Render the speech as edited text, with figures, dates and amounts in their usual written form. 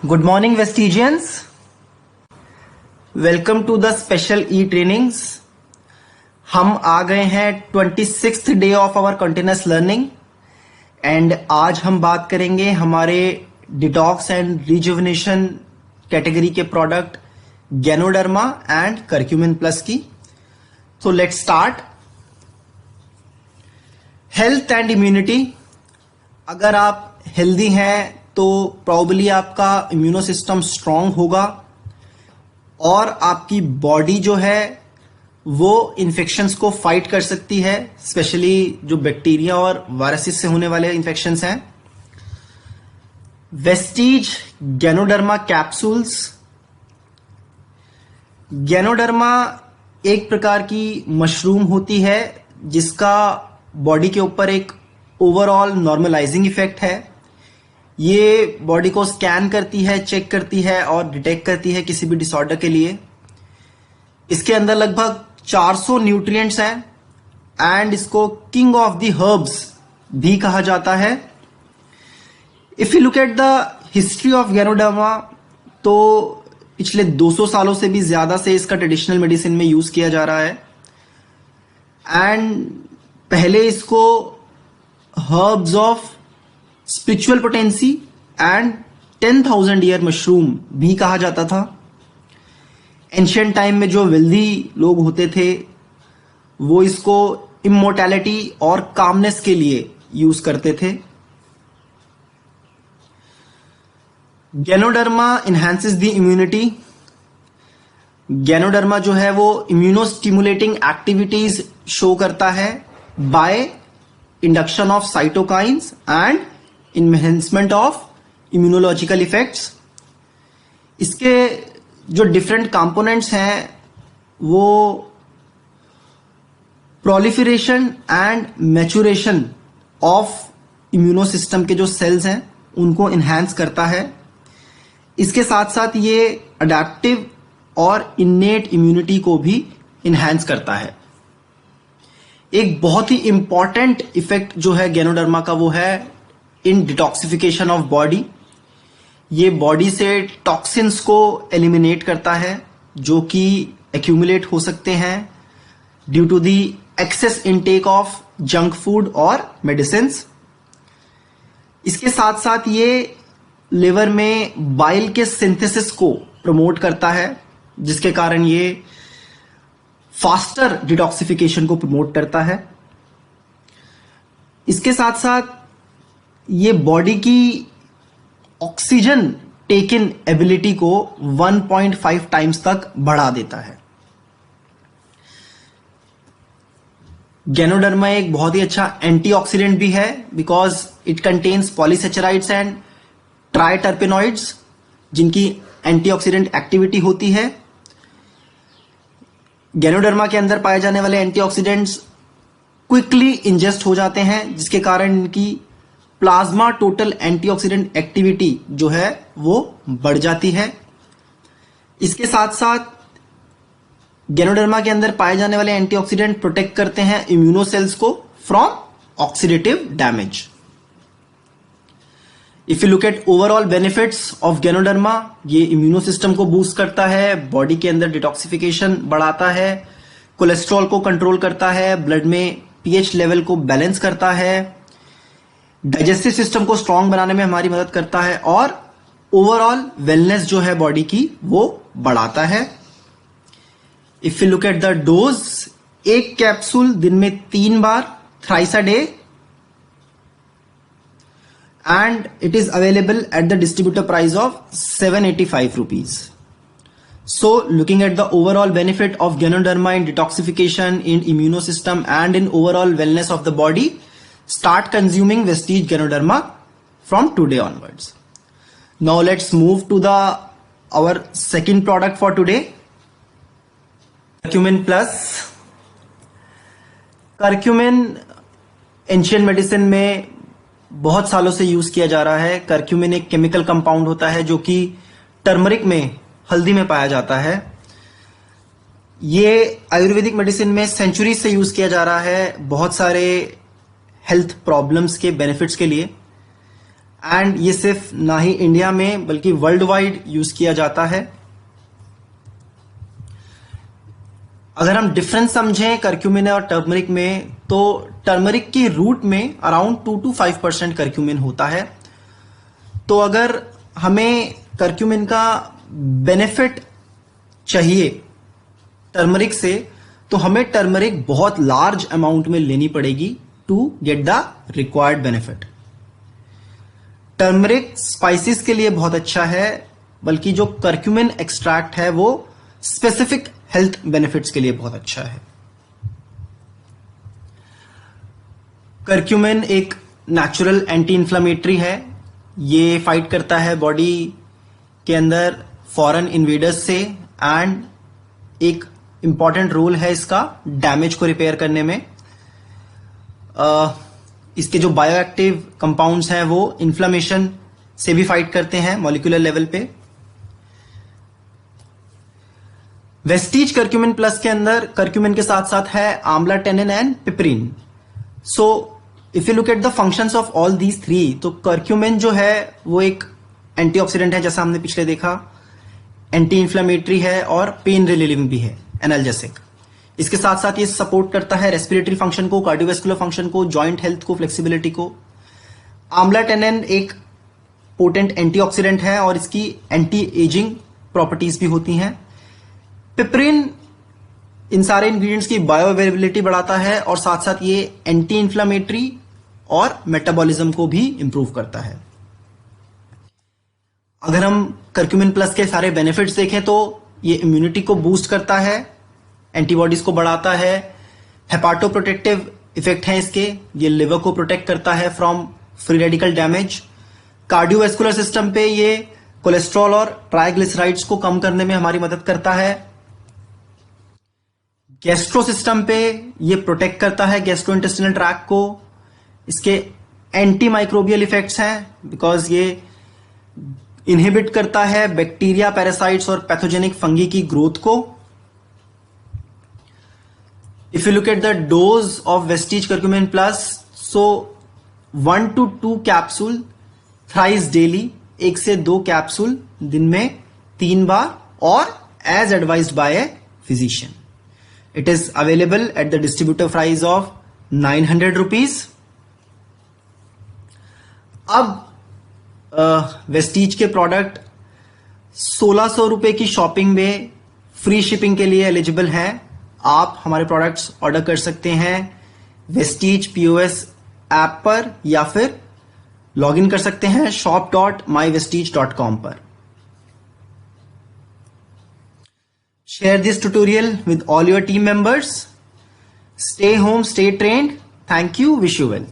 Good morning, Vestigians. Welcome to the special e trainings. हम आ गए हैं 26th day of our continuous learning and आज हम बात करेंगे हमारे डिटॉक्स एंड रिजुविनेशन कैटेगरी के product ganoderma and curcumin plus की। तो let's start. Health and immunity. अगर आप हेल्दी हैं तो प्रॉब्ली आपका इम्यूनो सिस्टम स्ट्रांग होगा और आपकी बॉडी जो है वो इन्फेक्शंस को फाइट कर सकती है, स्पेशली जो बैक्टीरिया और वायरसेस से होने वाले इन्फेक्शंस हैं। Vestige ganoderma capsules. गैनोडर्मा एक प्रकार की मशरूम होती है जिसका बॉडी के ऊपर एक ओवरऑल नॉर्मलाइजिंग इफेक्ट है। ये बॉडी को स्कैन करती है, चेक करती है और डिटेक्ट करती है किसी भी डिसऑर्डर के लिए। इसके अंदर लगभग 400 न्यूट्रिएंट्स हैं एंड इसको किंग ऑफ द हर्ब्स भी कहा जाता है। If you look at the history of ganoderma तो पिछले 200 सालों से भी ज्यादा से इसका ट्रेडिशनल मेडिसिन में यूज किया जा रहा है एंड पहले इसको herbs of spiritual potency and 10,000 year mushroom भी कहा जाता था। एंशियंट टाइम में जो वेल्दी लोग होते थे वो इसको इमोर्टैलिटी और कामनेस के लिए यूज करते थे। Ganoderma enhances the immunity. Ganoderma जो है वो इम्यूनो स्टिमुलेटिंग एक्टिविटीज शो करता है by induction of cytokines and enhancement of immunological effects. इसके जो डिफरेंट कंपोनेंट्स हैं वो proliferation and maturation of immuno system के जो सेल्स हैं उनको इनहैंस करता है। इसके साथ साथ ये अडैप्टिव और इन्नेट इम्यूनिटी को भी इनहैंस करता है। एक बहुत ही इंपॉर्टेंट इफेक्ट जो है गैनोडर्मा का वो है इन डिटॉक्सिफिकेशन ऑफ बॉडी। ये बॉडी से टॉक्सिन्स को एलिमिनेट करता है जो कि एक्यूमुलेट हो सकते हैं due to the excess intake of junk food और मेडिसिन्स। इसके साथ साथ ये लिवर में बाइल के सिंथेसिस को प्रमोट करता है जिसके कारण ये फास्टर डिटॉक्सिफिकेशन को प्रमोट करता है। इसके साथ साथ ये बॉडी की ऑक्सीजन टेक इन एबिलिटी को 1.5 टाइम्स तक बढ़ा देता है। गैनोडर्मा एक बहुत ही अच्छा एंटीऑक्सीडेंट भी है बिकॉज इट कंटेन्स पॉलीसेचराइड्स एंड ट्राइटर्पेनॉइड्स जिनकी एंटीऑक्सीडेंट एक्टिविटी होती है। गैनोडर्मा के अंदर पाए जाने वाले एंटीऑक्सीडेंट्स क्विकली इंजेस्ट हो जाते हैं जिसके कारण इनकी प्लाज्मा टोटल एंटीऑक्सीडेंट एक्टिविटी जो है वो बढ़ जाती है। इसके साथ साथ गैनोडर्मा के अंदर पाए जाने वाले एंटीऑक्सीडेंट प्रोटेक्ट करते हैं इम्यूनो सेल्स को from oxidative damage. If you look eight overall benefits of ganoderma, ये इम्यूनो सिस्टम को बूस्ट करता है, बॉडी के अंदर डिटॉक्सिफिकेशन बढ़ाता है, कोलेस्ट्रॉल को कंट्रोल करता है, ब्लड में पीएच लेवल को बैलेंस करता है, डाइजेस्टिव सिस्टम को स्ट्रांग बनाने में हमारी मदद करता है और ओवरऑल वेलनेस जो है बॉडी की वो बढ़ाता है। If you look at the dose, एक कैप्सूल दिन में 3 बार, thrice a day, and it is available at the distributor price of 785 rupees. So looking at the overall benefit of Ganoderma in detoxification, in immunosystem and in overall wellness of the body, start consuming Vestige Ganoderma from today onwards. Now let's move to our second product for today, Curcumin Plus. Curcumin ancient medicine में बहुत सालों से use किया जा रहा है। Curcumin एक chemical compound होता है जो कि टर्मरिक में, हल्दी में पाया जाता है। ये आयुर्वेदिक मेडिसिन में सेंचुरी से यूज किया जा रहा है बहुत सारे हेल्थ प्रॉब्लम्स के बेनिफिट्स के लिए एंड ये सिर्फ ना ही इंडिया में बल्कि वर्ल्ड वाइड यूज किया जाता है। अगर हम डिफरेंस समझें करक्यूमिन और टर्मरिक में, तो टर्मरिक की रूट में अराउंड 2 to 5% करक्यूमिन होता है। तो अगर हमें करक्यूमिन का बेनिफिट चाहिए टर्मरिक से, तो हमें टर्मरिक बहुत लार्ज अमाउंट में लेनी पड़ेगी to get the required benefit. Turmeric spices के लिए बहुत अच्छा है, बल्कि जो करक्यूमिन एक्सट्रैक्ट है वो स्पेसिफिक हेल्थ बेनिफिट्स के लिए बहुत अच्छा है। करक्यूमिन एक नेचुरल एंटी इंफ्लेमेटरी है। ये फाइट करता है बॉडी के अंदर फॉरेन इन्वेडर्स से, एंड एक इंपॉर्टेंट रोल है इसका डैमेज को रिपेयर करने में। इसके जो बायोएक्टिव कंपाउंड्स हैं वो इन्फ्लेमेशन से भी फाइट करते हैं मॉलिक्यूलर लेवल पे। वेस्टीज करक्यूमिन प्लस के अंदर करक्यूमिन के साथ साथ है आंवला tannin and पिपरिन। So if you look at the functions of all these three, तो करक्यूमिन जो है वो एक एंटीऑक्सीडेंट है, जैसा हमने पिछले देखा, एंटी इंफ्लेमेटरी है और पेन रिलीविंग भी है, एनाल्जेसिक। इसके साथ साथ ये सपोर्ट करता है रेस्पिरेटरी फंक्शन को, कार्डियोवैस्कुलर फंक्शन को, जॉइंट हेल्थ को, फ्लेक्सिबिलिटी को। आंवला टेनिन एक पोटेंट एंटीऑक्सीडेंट है और इसकी एंटी एजिंग प्रॉपर्टीज भी होती हैं। पिपरिन इन सारे इंग्रेडिएंट्स की बायो अवेलेबिलिटी बढ़ाता है और साथ साथ ये एंटी इंफ्लेमेटरी और मेटाबॉलिज्म को भी इंप्रूव करता है। अगर हम करक्यूमिन प्लस के सारे बेनिफिट्स देखें तो ये इम्यूनिटी को बूस्ट करता है, एंटीबॉडीज को बढ़ाता है, हेपाटो प्रोटेक्टिव इफेक्ट है इसके, ये लिवर को प्रोटेक्ट करता है from free radical damage. Cardiovascular system पे ये कोलेस्ट्रॉल और ट्राइग्लिसराइड्स को कम करने में हमारी मदद करता है। गैस्ट्रो सिस्टम पे ये प्रोटेक्ट करता है गैस्ट्रोइंटेस्टिनल ट्रैक्ट को। इसके एंटी माइक्रोबियल इफेक्ट्स हैं बिकॉज ये इनहिबिट करता है बैक्टीरिया, पैरासाइट्स और पैथोजेनिक फंगी की ग्रोथ को। If you look at the dose of Vestige curcumin plus, so 1 to 2 capsule thrice daily, 1 से 2 कैप्सूल दिन में 3 बार, और as advised by a physician. It is available at the distributor price of 900 rupees. अब Vestige के product 1600 रुपए की shopping में फ्री शिपिंग के लिए एलिजिबल हैं। आप हमारे प्रोडक्ट्स ऑर्डर कर सकते हैं वेस्टीज POS ऐप पर, या फिर लॉग इन कर सकते हैं shop.mywestige.com पर। Share this tutorial with all your team members. Stay home, stay trained. Thank you. Wish you well.